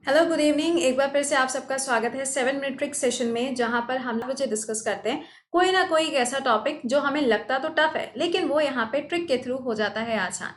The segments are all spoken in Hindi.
Hello good evening. एक बार फिर से आप सबका स्वागत है 7 मिनट ट्रिक सेशन में, जहां पर हम लोग मुझे डिस्कस करते हैं कोई ना कोई एक ऐसा टॉपिक जो हमें लगता तो टफ है, लेकिन वो यहाँ पे ट्रिक के थ्रू हो जाता है आसान।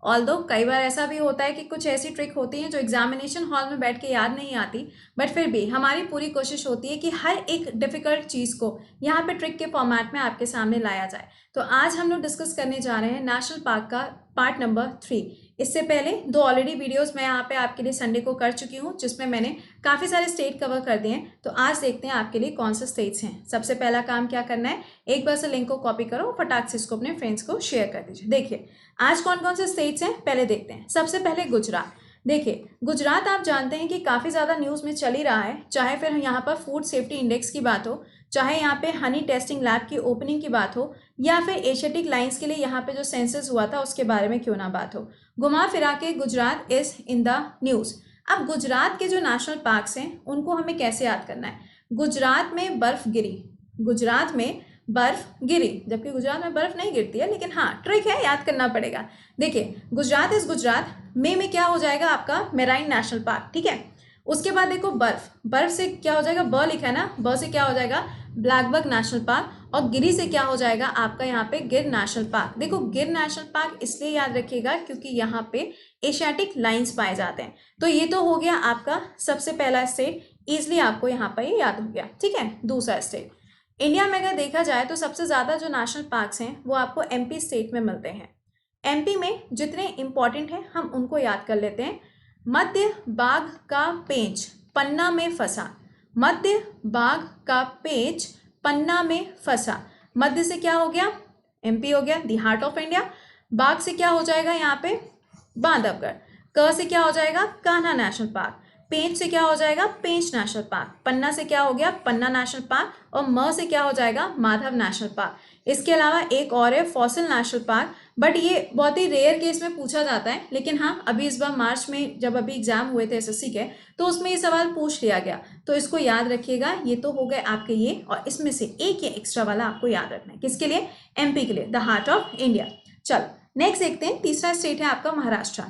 ऑल्दो कई बार ऐसा भी होता है कि कुछ ऐसी ट्रिक होती है जो एग्जामिनेशन हॉल में बैठ के याद नहीं आती, बट फिर भी हमारी पूरी कोशिश होती है कि हर एक डिफिकल्ट चीज़ को यहाँ पे ट्रिक के फॉर्मेट में आपके सामने लाया जाए। तो आज हम लोग डिस्कस करने जा रहे हैं नेशनल पार्क का पार्ट नंबर 3। इससे पहले दो ऑलरेडी वीडियोस मैं यहाँ पे आपके लिए संडे को कर चुकी हूँ, जिसमें मैंने काफ़ी सारे स्टेट कवर कर दिए हैं। तो आज देखते हैं आपके लिए कौन से स्टेट्स हैं। सबसे पहला काम क्या करना है, एक बार से लिंक को कॉपी करो, फटाक से इसको अपने फ्रेंड्स को शेयर कर दीजिए। देखिए आज कौन कौन से स्टेट्स हैं पहले देखते हैं। सबसे पहले गुजरात। देखिए गुजरात आप जानते हैं कि काफ़ी ज़्यादा न्यूज़ में चल ही रहा है, चाहे फिर यहाँ पर फूड सेफ्टी इंडेक्स की बात हो, चाहे यहाँ पे हनी टेस्टिंग लैब की ओपनिंग की बात हो, या फिर एशियाटिक लाइन्स के लिए यहाँ पे जो सेंसस हुआ था उसके बारे में क्यों ना बात हो। घुमा फिरा के Gujarat is in the news. अब गुजरात के जो नेशनल पार्क्स हैं उनको हमें कैसे याद करना है। गुजरात में बर्फ गिरी, गुजरात में बर्फ गिरी, जबकि गुजरात में बर्फ नहीं गिरती है, लेकिन हाँ ट्रिक है, याद करना पड़ेगा। देखिए गुजरात इज गुजरात, में क्या हो जाएगा आपका मेराइन नेशनल पार्क, ठीक है। उसके बाद देखो बर्फ, बर्फ से क्या हो जाएगा, ब लिखा है ना, ब से क्या हो जाएगा ब्लैकबक नेशनल पार्क, और गिरी से क्या हो जाएगा आपका यहाँ पे गिर नेशनल पार्क। देखो गिर नेशनल पार्क इसलिए याद रखिएगा क्योंकि यहाँ पे एशियाटिक लाइंस पाए जाते हैं। तो ये तो हो गया आपका सबसे पहला स्टेट, इजिली आपको यहाँ पर ये याद हो गया, ठीक है। दूसरा स्टेट, इंडिया में अगर देखा जाए तो सबसे ज़्यादा जो नेशनल पार्क्स हैं वो आपको एमपी स्टेट में मिलते हैं। एमपी में जितने इंपॉर्टेंट हैं हम उनको याद कर लेते हैं। मध्य बाघ का पेंच पन्ना में फंसा, मध्य बाघ का पेंच पन्ना में फंसा। मध्य से क्या हो गया, एमपी हो गया, दी हार्ट ऑफ इंडिया। बाघ से क्या हो जाएगा यहाँ पे बांधवगढ़। क से क्या हो जाएगा कान्हा नेशनल पार्क। पेंच से क्या हो जाएगा पेंच नेशनल पार्क। पन्ना से क्या हो गया पन्ना नेशनल पार्क, और म से क्या हो जाएगा माधव नेशनल पार्क। इसके अलावा एक और है फॉसिल नेशनल पार्क, बट ये बहुत ही रेयर केस में पूछा जाता है, लेकिन हाँ अभी इस बार मार्च में जब अभी एग्जाम हुए थे एसएससी के, तो उसमें ये सवाल पूछ लिया गया, तो इसको याद रखिएगा। ये तो हो गए आपके ये, और इसमें से एक ये एक्स्ट्रा वाला आपको याद रखना है, किसके लिए, एमपी के लिए, द हार्ट ऑफ इंडिया। चलो नेक्स्ट देखते हैं, तीसरा स्टेट है आपका महाराष्ट्र।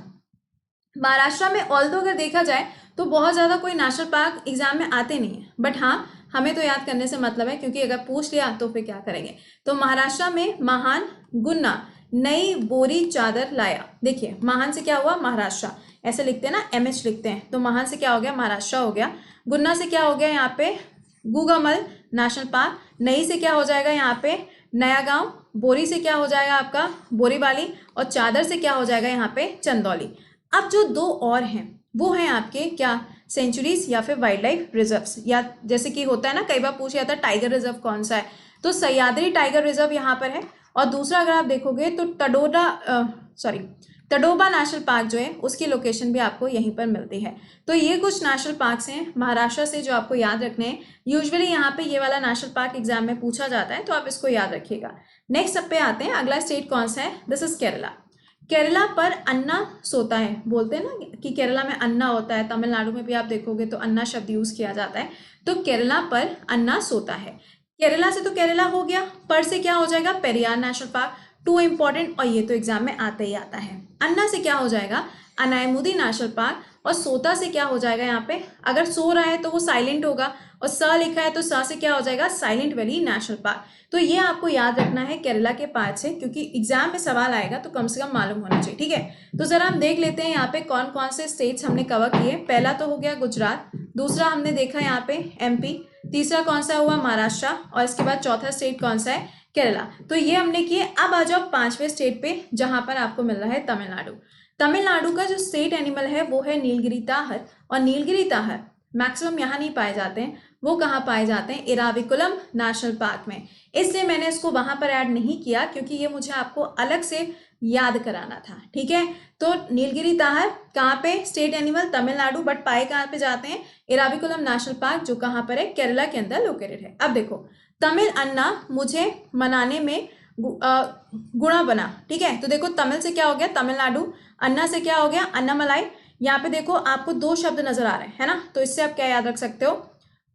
महाराष्ट्र में ऑल्दो अगर देखा जाए तो बहुत ज़्यादा कोई नेशनल पार्क एग्जाम में आते नहीं है, बट हाँ हमें तो याद करने से मतलब है, क्योंकि अगर पूछ लिया तो फिर क्या करेंगे। तो महाराष्ट्र में महान गुन्ना नई बोरी चादर लाया। देखिए महान से क्या हुआ महाराष्ट्र, ऐसे लिखते हैं ना, एमएच लिखते हैं, तो महान से क्या हो गया महाराष्ट्र हो गया। गुन्ना से क्या हो गया यहाँ पे गुगामल नेशनल पार्क। नई से क्या हो जाएगा यहाँ पे नया गांव। बोरी से क्या हो जाएगा आपका बोरीवाली, और चादर से क्या हो जाएगा यहाँ पे चंदौली। अब जो दो और हैं वो हैं आपके क्या सेंचुरीज या फिर वाइल्ड लाइफ रिजर्व्स, या जैसे कि होता है ना कई बार पूछ जाता है टाइगर रिजर्व कौन सा है, तो सह्याद्री टाइगर रिजर्व यहाँ पर है। और दूसरा अगर आप देखोगे तो तडोबा नेशनल पार्क जो है उसकी लोकेशन भी आपको यहीं पर मिलती है। तो ये कुछ नेशनल पार्क्स हैं महाराष्ट्र से जो आपको याद रखने हैं। यूजुअली यहाँ पे ये वाला नेशनल पार्क एग्जाम में पूछा जाता है, तो आप इसको याद रखिएगा। नेक्स्ट सब पे आते हैं, अगला स्टेट कौन सा है, दिस इज केरला। केरला पर अन्ना सोता है, बोलते हैं ना कि केरला में अन्ना होता है, तमिलनाडु में भी आप देखोगे तो अन्ना शब्द यूज किया जाता है। तो केरला पर अन्ना सोता है। केरला से तो केरला हो गया, पर से क्या हो जाएगा Periyar national park, two important, और ये तो एग्जाम में आता ही आता है। अन्ना से क्या हो जाएगा अनायमुदी नेशनल पार्क, और सोता से क्या हो जाएगा यहाँ पे, अगर सो रहा है तो वो साइलेंट होगा, और स लिखा है तो स से क्या हो जाएगा साइलेंट वैली नेशनल पार्क। तो ये आपको याद रखना है केरला के पार्ट से, क्योंकि एग्जाम में सवाल आएगा तो कम से कम मालूम होना चाहिए, ठीक है। तो जरा हम देख लेते हैं यहाँ पे कौन कौन से स्टेट्स हमने कवर किए। पहला तो हो गया गुजरात, दूसरा हमने देखा यहाँ पे एमपी, तीसरा कौन सा हुआ महाराष्ट्र, और इसके बाद चौथा स्टेट कौन सा है केरला। तो ये हमने किए। अब आ जाओ पांचवें स्टेट पे, जहां पर आपको मिल रहा है तमिलनाडु। तमिलनाडु का जो स्टेट एनिमल है वो है नीलगिरी ताहर, और नीलगिरी ताहर मैक्सिमम यहाँ नहीं पाए जाते हैं, वो कहाँ पाए जाते हैं इराविकुलम नेशनल पार्क में। इसलिए मैंने इसको वहां पर ऐड नहीं किया, क्योंकि ये मुझे आपको अलग से याद कराना था, ठीक है। तो नीलगिरी ताहर कहाँ पे स्टेट एनिमल तमिलनाडु, बट पाए कहाँ पे जाते हैं इराविकुलम नेशनल पार्क, जो कहाँ पर है केरला के अंदर लोकेटेड है। अब देखो तमिल अन्ना मुझे मनाने में गुणा बना, ठीक है। तो देखो तमिल से क्या हो गया तमिलनाडु, अन्ना से क्या हो गया अन्नामलाई। यहाँ पे देखो आपको दो शब्द नजर आ रहे हैं, है ना, तो इससे आप क्या याद रख सकते हो,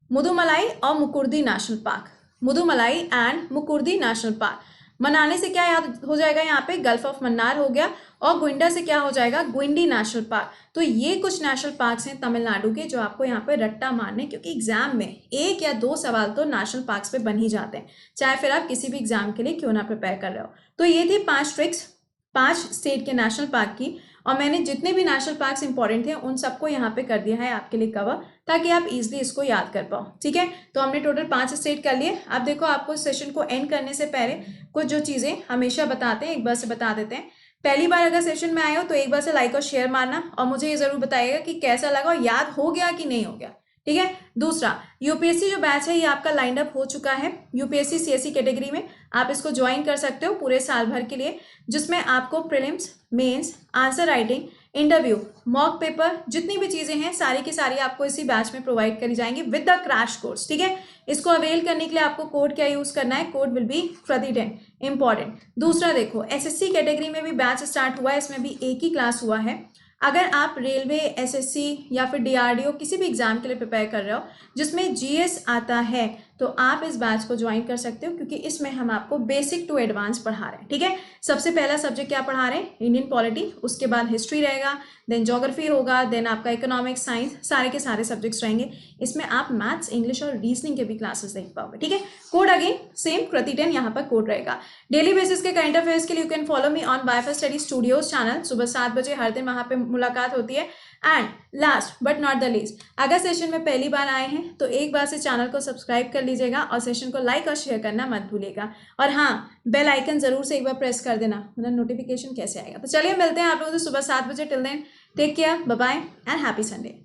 मुदुमलाई और Mukurthi national park, Mudumalai and Mukurthi national park. मनाने से क्या याद हो जाएगा यहाँ पे गल्फ ऑफ मन्नार हो गया, और गुइंडा से क्या हो जाएगा, गुइंडी नेशनल पार्क। तो ये कुछ नेशनल पार्क्स हैं तमिलनाडु के जो आपको यहाँ पे रट्टा मारने, क्योंकि एग्जाम में 1 या 2 सवाल तो नेशनल पार्क्स पे बन ही जाते हैं, चाहे फिर आप किसी भी एग्जाम के लिए क्यों ना प्रिपेयर कर रहे हो। तो ये थी 5 ट्रिक्स 5 स्टेट के नेशनल पार्क की, और मैंने जितने भी नेशनल पार्क्स इंपॉर्टेंट थे उन सबको यहाँ पे कर दिया है आपके लिए कवर, ताकि आप इजीली इसको याद कर पाओ। ठीक है, तो हमने टोटल 5 स्टेट कर लिए। अब देखो, आपको सेशन को एंड करने से पहले कुछ जो चीज़ें हमेशा बताते हैं एक बार से बता देते हैं। पहली बार अगर सेशन में आए हो तो एक बार से लाइक और शेयर मारना, और मुझे ये जरूर बताइएगा कि कैसा लगा और याद हो गया कि नहीं हो गया। ठीक है, दूसरा, यूपीएससी जो बैच है ये आपका लाइंड अप हो चुका है। यूपीएससी सीएससी कैटेगरी में आप इसको ज्वाइन कर सकते हो पूरे साल भर के लिए, जिसमें आपको prelims, mains, answer writing, interview, mock paper, जितनी भी चीजें हैं सारी की सारी आपको इसी बैच में प्रोवाइड करी जाएंगी विद द क्रैश कोर्स। ठीक है, इसको अवेल करने के लिए आपको कोड क्या यूज करना है, code will be Krati10, important. दूसरा देखो, एसएससी कैटेगरी में भी बैच स्टार्ट हुआ है, इसमें भी एक ही क्लास हुआ है। अगर आप रेलवे, एसएससी या फिर डीआरडीओ किसी भी एग्जाम के लिए प्रिपेयर कर रहे हो जिसमें जीएस आता है, तो आप इस बैच को ज्वाइन कर सकते हो, क्योंकि इसमें हम आपको बेसिक टू एडवांस पढ़ा रहे हैं। ठीक है, सबसे पहला सब्जेक्ट क्या पढ़ा रहे हैं, इंडियन पॉलिटी, उसके बाद हिस्ट्री रहेगा, देन ज्योग्राफी होगा, देन आपका इकोनॉमिक्स, साइंस, सारे के सारे सब्जेक्ट्स रहेंगे। इसमें आप मैथ्स, इंग्लिश और रीजनिंग के भी क्लासेस देख पाओगे। ठीक है, कोड अगेन सेम Krati10 यहाँ पर कोड रहेगा। डेली बेसिस के करंट अफेयर्स के लिए you can follow me on wifi study studios channel, सुबह 7 बजे हर दिन वहाँ पे मुलाकात होती है। And last but not the least, अगर सेशन में पहली बार आए हैं तो एक बार से चैनल को सब्सक्राइब कर लीजिएगा और सेशन को लाइक और शेयर करना मत भूलिएगा। और हाँ, बेल आइकन जरूर से एक बार प्रेस कर देना, मतलब नोटिफिकेशन कैसे आएगा। तो चलिए मिलते हैं आप लोगों से सुबह 7 बजे। Till then take care, bye bye and happy Sunday.